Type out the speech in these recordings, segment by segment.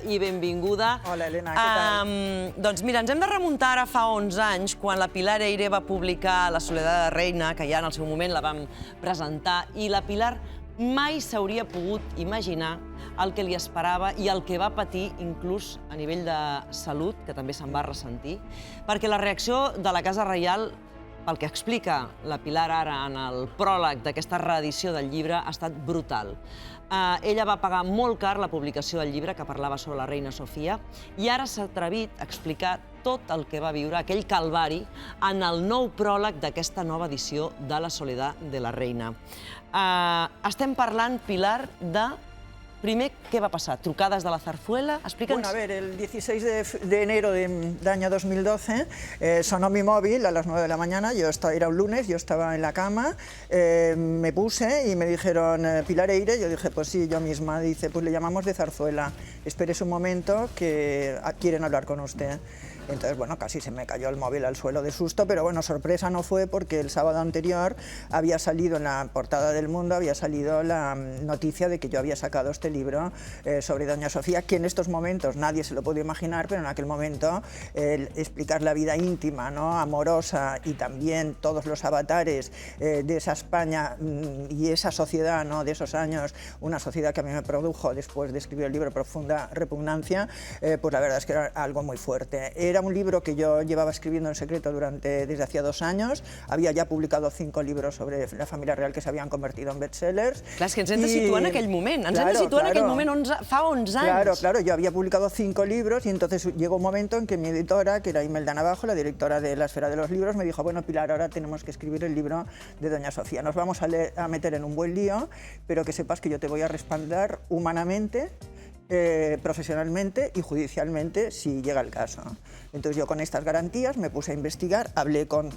I benvinguda. Hola, Elena, què tal? Doncs mira, ens hem de remuntar ara fa 11 anys, quan la Pilar Eyre va publicar La soledat de la reina, que ja en el seu moment la vam presentar, i la Pilar mai s'hauria pogut imaginar el que li esperava i el que va patir, inclús a nivell de salut, que també se'n va ressentir, perquè la reacció de la Casa Reial, pel que explica la Pilar ara en el pròleg d'aquesta reedició del llibre, ha estat brutal. Ella va pagar molt car la publicació del llibre que parlava sobre la reina Sofia i ara s'ha atrevit a explicar tot el que va viure, aquell calvari, en el nou pròleg d'aquesta nova edició de La soledat de la reina. Estem parlant, Pilar, de... Primer, ¿qué va a pasar? ¿Trucadas de la zarzuela? Explícanos. Bueno, a ver, el 16 de enero del año 2012 sonó mi móvil a las 9 de la mañana, era un lunes, yo estaba en la cama, me puse y me dijeron, Pilar Eyre, yo dije, pues sí, yo misma, dice, pues le llamamos de zarzuela, espérese un momento que quieren hablar con usted. Entonces, bueno, casi se me cayó el móvil al suelo de susto, pero bueno, sorpresa no fue porque el sábado anterior había salido en la portada del Mundo, había salido la noticia de que yo había sacado este libro sobre Doña Sofía, que en estos momentos nadie se lo puede imaginar, pero en aquel momento explicar la vida íntima, ¿no?, amorosa, y también todos los avatares de esa España y esa sociedad, ¿no?, de esos años, una sociedad que a mí me produjo, después de escribir el libro, profunda repugnancia, pues la verdad es que era algo muy fuerte. Era un libro que yo llevaba escribiendo en secreto desde hacía 2 anys. Havia ja publicat 5 llibres sobre la família real que s'havien convertit en bestsellers. Clar, és que ens hem de situar en aquell moment. Ens hem de situar en aquell moment fa 11 anys. Claro, yo había publicado 5 libros y entonces llegó un momento en que mi editora, que era Imelda Navajo, la directora de La esfera de los libros, me dijo, bueno, Pilar, ahora tenemos que escribir el libro de Doña Sofía. Nos vamos a meter en un buen lío, pero que sepas que yo te voy a respaldar humanamente, profesionalmente y judicialmente si llega el caso. Entonces yo con estas garantías me puse a investigar, hablé con,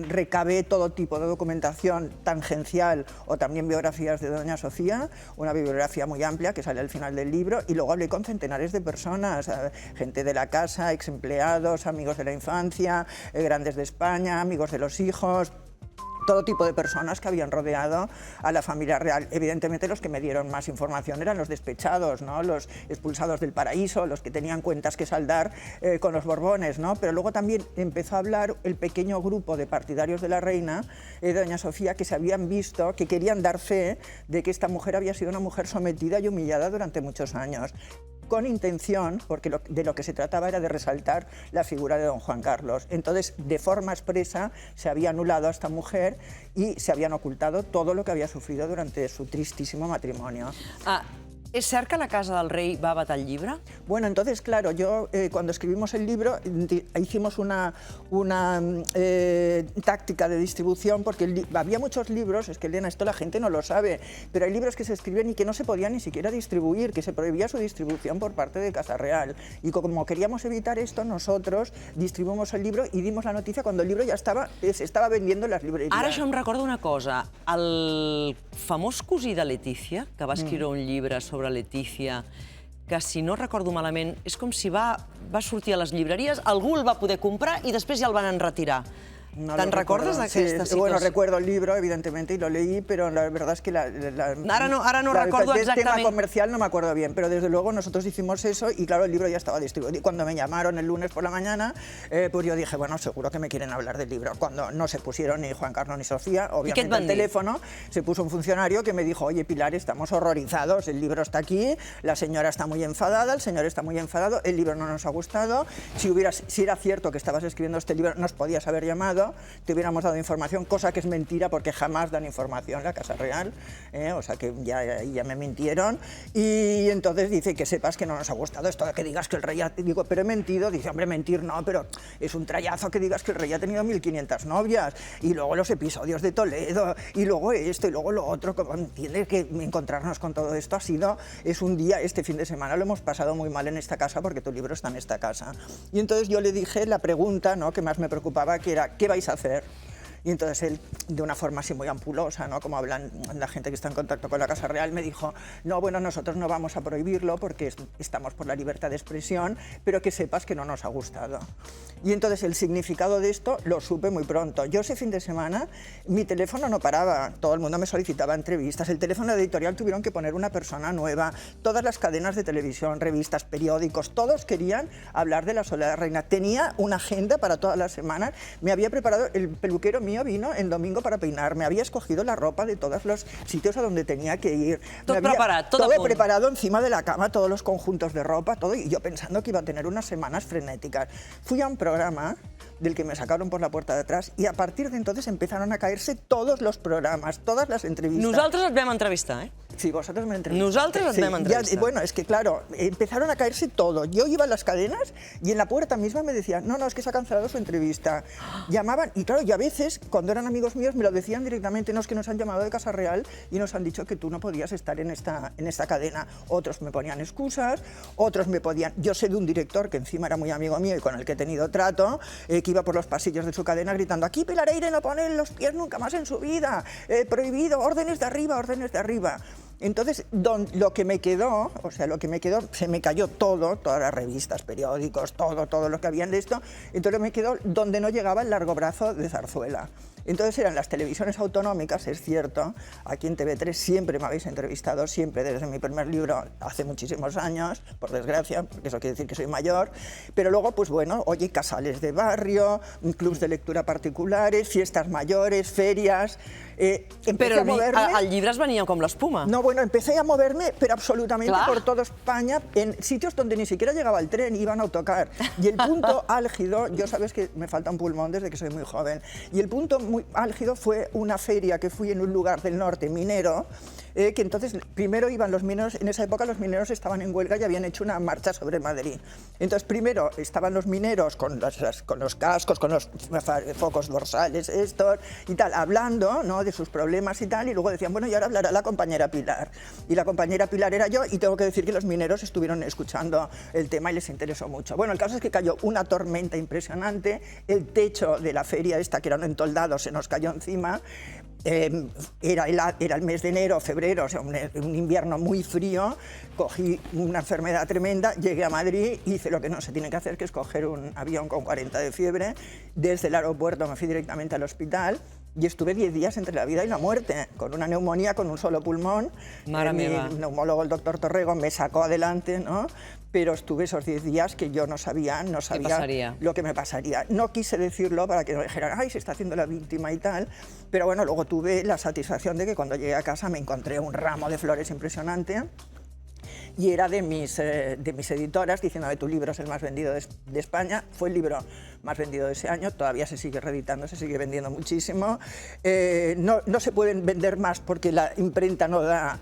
recabé todo tipo de documentación tangencial o también biografías de Doña Sofía, una bibliografía muy amplia que sale al final del libro, y luego hablé con centenares de personas, gente de la casa, ex empleados, amigos de la infancia, grandes de España, amigos de los hijos, todo tipo de personas que habían rodeado a la familia real. Evidentemente los que me dieron más información eran los despechados, ¿no?, los expulsados del paraíso, los que tenían cuentas que saldar con los Borbones, ¿no? Pero luego también empezó a hablar el pequeño grupo de partidarios de la reina, Doña Sofía, que se habían visto, que querían dar fe de que esta mujer había sido una mujer sometida y humillada durante muchos años, con intención, porque de lo que se trataba era de resaltar la figura de don Juan Carlos. Entonces, de forma expresa, se había anulado a esta mujer y se habían ocultado todo lo que había sufrido durante su tristísimo matrimonio. ¿Es cert que la Casa del Rei va vetar el llibre? Bueno, entonces, claro, yo cuando escribimos el libro hicimos una táctica de distribución, porque había muchos libros, es que Elena, esto la gente no lo sabe, pero hay libros que se escriben y que no se podían ni siquiera distribuir, que se prohibía su distribución por parte de Casa Real. Y como queríamos evitar esto, nosotros distribuimos el libro y dimos la noticia cuando el libro ya se estava vendiendo en les llibreries. Ara això em recorda una cosa. El famós cosí de Letícia, que va escriure un llibre sobre Letícia, que, si no recordo malament, és com si va sortir a les llibreries, algú el va poder comprar i després ja el van enretirar. ¿Te recuerdas de esta situación? Bueno, recuerdo el libro, evidentemente, y lo leí, pero la verdad es que ahora no recuerdo exactamente. El tema comercial no me acuerdo bien, pero desde luego nosotros hicimos eso y claro, el libro ya estaba distribuido. Y cuando me llamaron el lunes por la mañana, pues yo dije, bueno, seguro que me quieren hablar del libro. Cuando no se pusieron ni Juan Carlos ni Sofía, obviamente al teléfono se puso un funcionario que me dijo, oye, Pilar, estamos horrorizados, el libro está aquí, la señora está muy enfadada, el señor está muy enfadado, el libro no nos ha gustado, si era cierto que estabas escribiendo este libro, nos podías haber llamado, te hubiéramos dado información, cosa que es mentira porque jamás dan información la Casa Real, o sea que ya me mintieron, y entonces dice que sepas que no nos ha gustado esto de que digas que el rey digo, pero he mentido, dice, hombre, mentir no, pero es un trayazo que digas que el rey ha tenido 1500 novias, y luego los episodios de Toledo, y luego esto, y luego lo otro, entiendes que encontrarnos con todo esto es un día, este fin de semana lo hemos pasado muy mal en esta casa porque tu libro está en esta casa. Y entonces yo le dije la pregunta, ¿no?, que más me preocupaba, que era, ¿qué vais a hacer? Y entonces él, de una forma así muy ampulosa, ¿no? Como hablan la gente que está en contacto con la Casa Real, me dijo, no, bueno, nosotros no vamos a prohibirlo porque estamos por la libertad de expresión, pero que sepas que no nos ha gustado. Y entonces el significado de esto lo supe muy pronto. Yo ese fin de semana, mi teléfono no paraba, todo el mundo me solicitaba entrevistas, el teléfono editorial tuvieron que poner una persona nueva, todas las cadenas de televisión, revistas, periódicos, todos querían hablar de la Soledad de la Reina. Tenía una agenda para todas las semanas, me había preparado, el peluquero mío vino el domingo para peinarme, había escogido la ropa de todos los sitios a donde tenía que ir. Todo preparado, todo preparado encima de la cama, todos los conjuntos de ropa, todo, y yo pensando que iba a tener unas semanas frenéticas. Fui a un programa del que me sacaron por la puerta de atrás y a partir de entonces empezaron a caerse todos los programas, todas las entrevistas. Nosaltres et vam entrevistar, Sí, vosotros me entrevistaste. Nosaltres et vam entrevistar. Bueno, es que claro, empezaron a caerse todo. Yo iba a las cadenas y en la puerta misma me decían, no, es que se ha cancelado su entrevista. Llamaban, y claro, yo a veces, cuando eran amigos míos, me lo decían directamente, no, es que nos han llamado de Casa Real y nos han dicho que tú no podías estar en esta cadena. Otros me ponían excusas, otros me podían... Yo sé de un director que encima era muy amigo mío y con el que he tenido trato, que iba por los pasillos de su cadena gritando, aquí Pilar Eyre no pone los pies nunca más en su vida, prohibido, órdenes de arriba, órdenes de arriba. Entonces, lo que me quedó, se me cayó todo, todas las revistas, periódicos, todo lo que habían de esto, entonces me quedó donde no llegaba el largo brazo de Zarzuela. Entonces eran las televisiones autonómicas, es cierto, aquí en TV3 siempre me habéis entrevistado, siempre desde mi primer libro, hace muchísimos años, por desgracia, porque eso quiere decir que soy mayor, pero luego, pues bueno, oye, casales de barrio, clubs de lectura particulares, fiestas mayores, ferias... Però el llibre es venia com l'espuma. No, bueno, empecé a moverme, pero absolutamente por toda España, en sitios donde ni siquiera llegaba el tren, iban a autocar. Y el punto álgido, yo sabes que me falta un pulmón desde que soy muy joven, y el punto muy álgido fue una feria que fui en un lugar del norte, minero, que entonces primero iban los mineros, en esa época los mineros estaban en huelga y habían hecho una marcha sobre Madrid. Entonces primero estaban los mineros con los cascos, con los focos dorsales estos y tal, hablando, ¿no?, de sus problemas y tal, y luego decían, bueno, y ahora hablará la compañera Pilar. Y la compañera Pilar era yo, y tengo que decir que los mineros estuvieron escuchando el tema y les interesó mucho. Bueno, el caso es que cayó una tormenta impresionante, el techo de la feria esta, que era un entoldado, se nos cayó encima. Era el mes de enero, febrero, o sea, un invierno muy frío, cogí una enfermedad tremenda, llegué a Madrid, hice lo que no se tiene que hacer, que es coger un avión con 40 de fiebre, desde el aeropuerto me fui directamente al hospital, y estuve 10 días entre la vida y la muerte, con una neumonía, con un solo pulmón. Mare meva. Mi neumólogo, el doctor Torrego, me sacó adelante, ¿no? Pero estuve esos 10 días que yo no sabía lo que me pasaría. No quise decirlo para que no dijeran, ay, se está haciendo la víctima y tal, pero bueno, luego tuve la satisfacción de que cuando llegué a casa me encontré un ramo de flores impresionante, y era de mis editoras diciéndome, tu libro es el más vendido de España, fue el libro más vendido de ese año, todavía se sigue reeditando, se sigue vendiendo muchísimo, no se pueden vender más porque la imprenta no da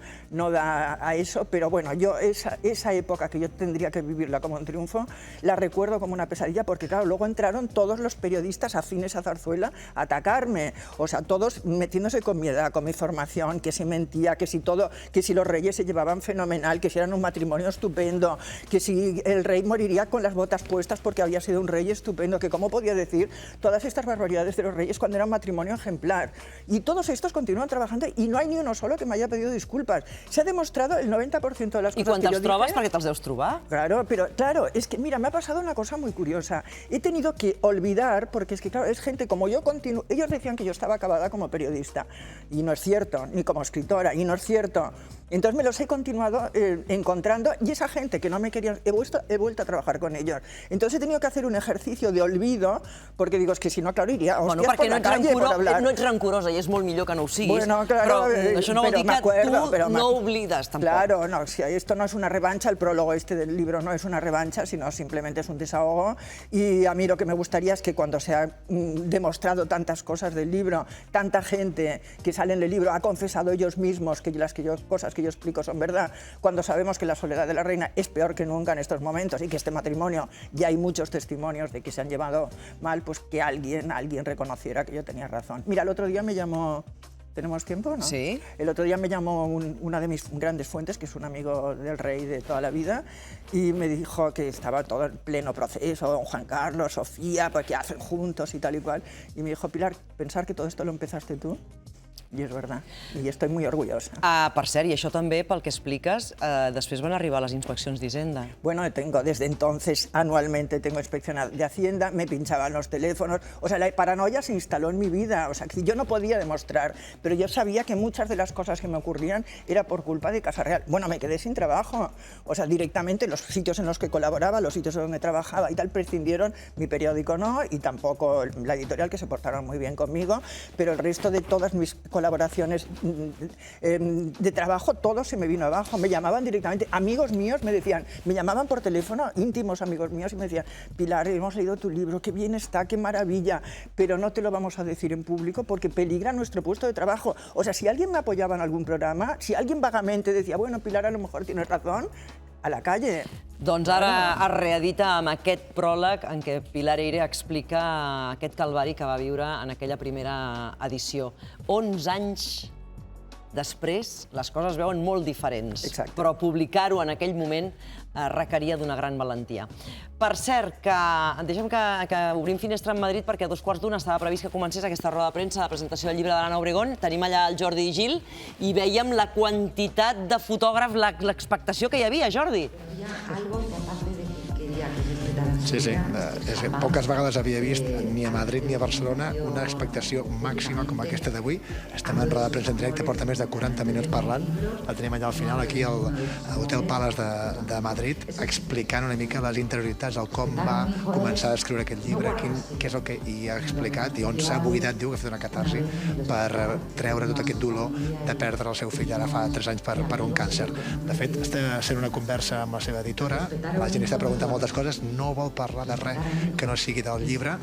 a eso, pero bueno, yo esa época que yo tendría que vivirla como un triunfo, la recuerdo como una pesadilla porque claro, luego entraron todos los periodistas afines a Zarzuela a atacarme, o sea, todos metiéndose con mi edad, con mi formación, que si mentía, que si los reyes se llevaban fenomenal, que si eran un matrimonio estupendo, que si el rey moriría con las botas puestas porque había sido un rey estupendo, que cómo podía decir todas estas barbaridades de los reyes cuando era un matrimonio ejemplar. Y todos estos continúan trabajando y no hay ni uno solo que me haya pedido disculpas. Se ha demostrado el 90% de las cosas que yo dije... I quan te'ls trobes, perquè te'ls deus trobar? Claro, pero claro, es que mira, me ha pasado una cosa muy curiosa. He tenido que olvidar, porque es que claro, es gente como yo, ellos decían que yo estaba acabada como periodista, y no es cierto, ni como escritora, y no es cierto. Entonces me los he continuado encontrando y esa gente que no me quería, he vuelto a trabajar con ellos. Entonces he tenido que hacer un ejercicio de olvido, porque digo, es que si no, claro, iría hostias por la calle por hablar. No ets rancurosa i és molt millor que no ho siguis, bueno, claro, però això no vol dir que tu no oblides tampoc. Claro, no, si esto no es una revancha, el prólogo este del libro no es una revancha, sino simplemente es un desahogo, y a mí lo que me gustaría es que cuando se ha demostrado tantas cosas del libro, tanta gente que sale en el libro ha confesado ellos mismos que cosas que yo explico son verdad, cuando sabemos que la Soledad de la Reina es peor que nunca en estos momentos y que este matrimonio ya hay muchos testimonios de que se han llevado mal, pues que alguien reconociera que yo tenía razón. Mira, el otro día me llamó ¿Tenemos tiempo, no? Sí. El otro día me llamó una de mis grandes fuentes, que es un amigo del rey de toda la vida, y me dijo que estaba todo en pleno proceso, don Juan Carlos, Sofía, pues qué hacen juntos y tal y cual. Y me dijo, Pilar, pensar que todo esto lo empezaste tú. I és verdad, i estic molt orgullosa. Per cert, i això també, pel que expliques, després van arribar les inspeccions d'Hisenda. Bueno, desde entonces, anualmente tengo inspección de Hacienda, me pinchaban los teléfonos, o sea, la paranoia se instaló en mi vida, o sea, que yo no podía demostrar, pero yo sabía que muchas de las cosas que me ocurrían era por culpa de Casa Real. Bueno, me quedé sin trabajo, o sea, directamente los sitios en los que colaboraba, los sitios donde trabajaba y tal, prescindieron, mi periódico no, y tampoco la editorial, que se portaron muy bien conmigo, pero el resto de todas mis colaboraciones de trabajo, todo se me vino abajo. Me llamaban directamente, amigos míos me decían, me llamaban por teléfono, íntimos amigos míos, y me decían, Pilar, hemos leído tu libro, qué bien está, qué maravilla, pero no te lo vamos a decir en público porque peligra nuestro puesto de trabajo. O sea, si alguien me apoyaba en algún programa, si alguien vagamente decía, bueno, Pilar, a lo mejor tienes razón, a la calle. Doncs ara es reedita amb aquest pròleg en què Pilar Eyre explica aquest calvari que va viure en aquella primera edició. 11 anys després, les coses es veuen molt diferents, però publicar-ho en aquell moment requeria d'una gran valentia. Per cert, deixem que obrim finestra en Madrid perquè a 2:15 estava previst que comencés aquesta roda de premsa de presentació del llibre de l'Anna Obregón. Tenim allà el Jordi i Gil i veiem la quantitat de fotògrafs, l'expectació que hi havia, Jordi. Sí, sí. Poques vegades havia vist, ni a Madrid ni a Barcelona, una expectació màxima com aquesta d'avui. Estem en roda de premsa en directe, porta més de 40 minuts parlant. La tenim allà al final, aquí al Hotel Palace de Madrid, explicant una mica les interioritats, el com va començar a escriure aquest llibre, què és el que hi ha explicat i on s'ha buidat, diu, que ha fet una catarsi per treure tot aquest dolor de perdre el seu fill ara fa 3 anys per un càncer. De fet, està sent una conversa amb la seva editora, la gent està preguntant moltes coses, no vol parlar de res que no sigui del llibre,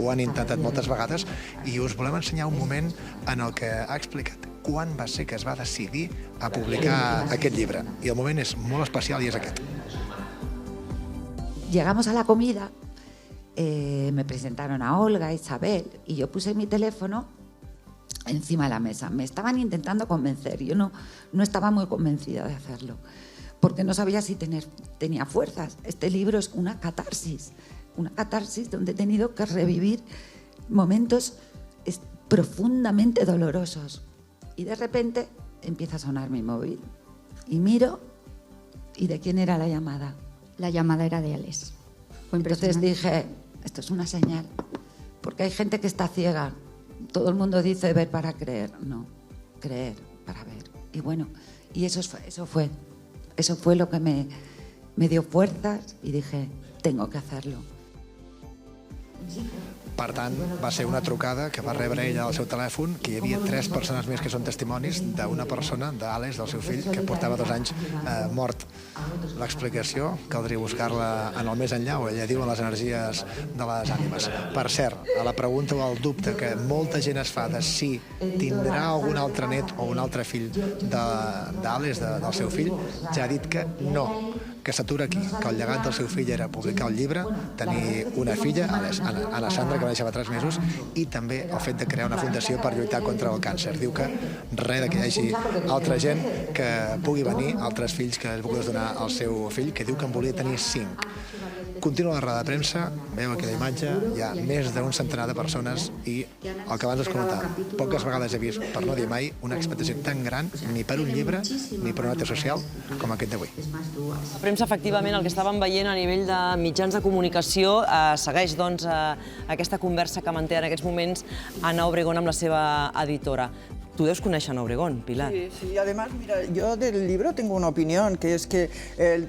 ho han intentat moltes vegades, i us volem ensenyar un moment en el que ha explicat quan va ser que es va decidir a publicar aquest llibre. I el moment és molt especial i és aquest. Llegamos a la comida, me presentaron a Olga, a Isabel, y yo puse mi teléfono encima de la mesa. Me estaban intentando convencer, yo no estaba muy convencida de hacerlo, porque no sabía si tenía fuerzas. Este libro es una catarsis donde he tenido que revivir momentos profundamente dolorosos. Y de repente empieza a sonar mi móvil. Y miro, ¿y de quién era la llamada? La llamada era de Alex. Entonces dije, esto es una señal, porque hay gente que está ciega. Todo el mundo dice ver para creer. No, creer para ver. Y bueno, y eso fue lo que me dio fuerzas y dije, tengo que hacerlo. Per tant, va ser una trucada que va rebre ella al seu telèfon, que hi havia 3 persones més que són testimonis d'una persona, d'Àlex, del seu fill, que portava 2 anys mort. L'explicació caldria buscar-la en el més enllà, o ella diu en les energies de les ànimes. Per cert, a la pregunta o al dubte que molta gent es fa de si tindrà algun altre net o un altre fill d'Àlex, del seu fill, ja ha dit que no, que s'atura aquí, que el llegat del seu fill era publicar el llibre, tenir una filla, Anna Sandra, que va néixer fa 3 mesos, i també el fet de crear una fundació per lluitar contra el càncer. Diu que res de que hi hagi altra gent que pugui venir, altres fills que es vulguis donar al seu fill, que diu que en volia tenir 5. Continua la roda de premsa, veieu aquella imatge, hi ha més d'un centenar de persones i el que abans us comentava, poques vegades he vist, per no dir mai, una expectació tan gran ni per un llibre ni per un acte social com aquest d'avui. La premsa, efectivament, el que estàvem veient a nivell de mitjans de comunicació segueix, doncs, aquesta conversa que manté en aquests moments Anna Obregón amb la seva editora. Tú debes conocer a Obregón, Pilar. Sí, además, mira, yo del libro tengo una opinión, que es que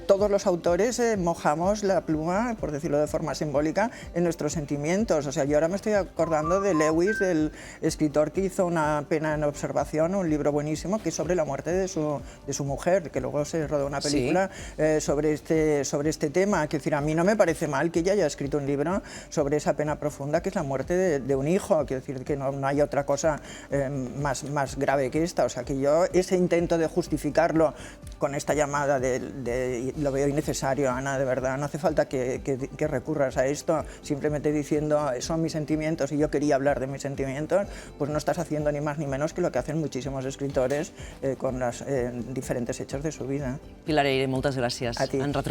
todos los autores mojamos la pluma, por decirlo de forma simbólica, en nuestros sentimientos. O sea, yo ahora me estoy acordando de Lewis, del escritor que hizo Una pena en observación, un libro buenísimo, que es sobre la muerte de su mujer, que luego se rodó una película sobre este tema. Que decir, a mí no me parece mal que ella haya escrito un libro sobre esa pena profunda que es la muerte de un hijo. Quiero decir que no hay otra cosa más más grave que esta. O sea, que yo ese intento de justificarlo con esta llamada lo veo innecesario, Ana, de verdad. No hace falta que recurras a esto, simplemente diciendo son mis sentimientos y yo quería hablar de mis sentimientos, pues no estás haciendo ni más ni menos que lo que hacen muchísimos escritores con los diferentes hechos de su vida. Pilar Eyre, moltes gràcies. A ti. Ens retrobem